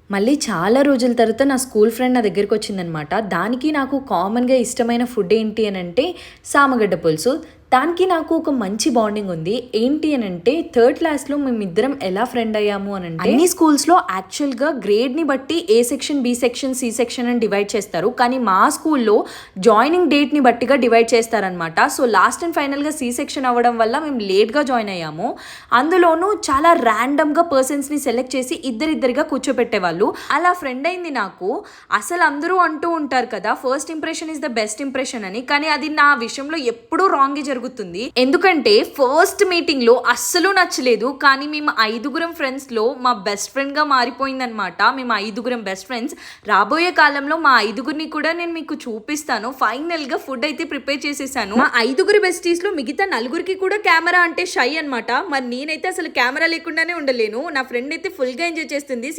మళ్ళీ చాలా రోజుల తర్వాత నా స్కూల్ ఫ్రెండ్ నా దగ్గరికి వచ్చిందనమాట. దానికి నాకు కామన్‌గా ఇష్టమైన ఫుడ్ ఏంటి అనంటే సామగడ్డ పులుసు. దానికి నాకు ఒక మంచి బాండింగ్ ఉంది. ఏంటి అనంటే థర్డ్ క్లాస్‌లో మేమిద్దరం ఎలా ఫ్రెండ్ అయ్యాము అనంటే అన్ని స్కూల్స్‌లో యాక్చువల్‌గా గ్రేడ్‌ని బట్టి A section, B section, C section అని డివైడ్ చేస్తారు. కానీ మా స్కూల్‌లో జాయినింగ్ డేట్‌ని బట్టిగా డివైడ్ చేస్తారనమాట. సో లాస్ట్ అండ్ ఫైనల్‌గా సి సెక్షన్ అవ్వడం వల్ల మేము లేట్‌గా జాయిన్ అయ్యాము. అందులోనూ చాలా ర్యాండమ్‌గా పర్సన్స్‌ని సెలెక్ట్ చేసి ఇద్దరిద్దరిగా కూర్చోపెట్టేవాళ్ళు. అలా ఫ్రెండ్ అయింది నాకు. అసలు అందరూ అంటూ ఉంటారు కదా, first impression is the best impression అని. కానీ అది నా విషయంలో ఎప్పుడూ రాంగే జరుగుతుంది. ఎందుకంటే ఫస్ట్ మీటింగ్ లో అస్సలు నచ్చలేదు. కానీ మేము ఐదుగురం ఫ్రెండ్స్ లో మా బెస్ట్ ఫ్రెండ్ గా మారిపోయిందనమాట. మేము ఐదుగురం బెస్ట్ ఫ్రెండ్స్. రాబోయే కాలంలో మా ఐదుగురిని కూడా నేను మీకు చూపిస్తాను. ఫైనల్ గా ఫుడ్ అయితే ప్రిపేర్ చేసేసాను. మా ఐదుగురు బెస్టీస్ లో మిగతా నలుగురికి కూడా కెమెరా అంటే షై అనమాట. మరి నేనైతే అసలు కెమెరా లేకుండానే ఉండలేను. నా ఫ్రెండ్ అయితే ఫుల్ గా ఎంజాయ్ చేస్తుంది.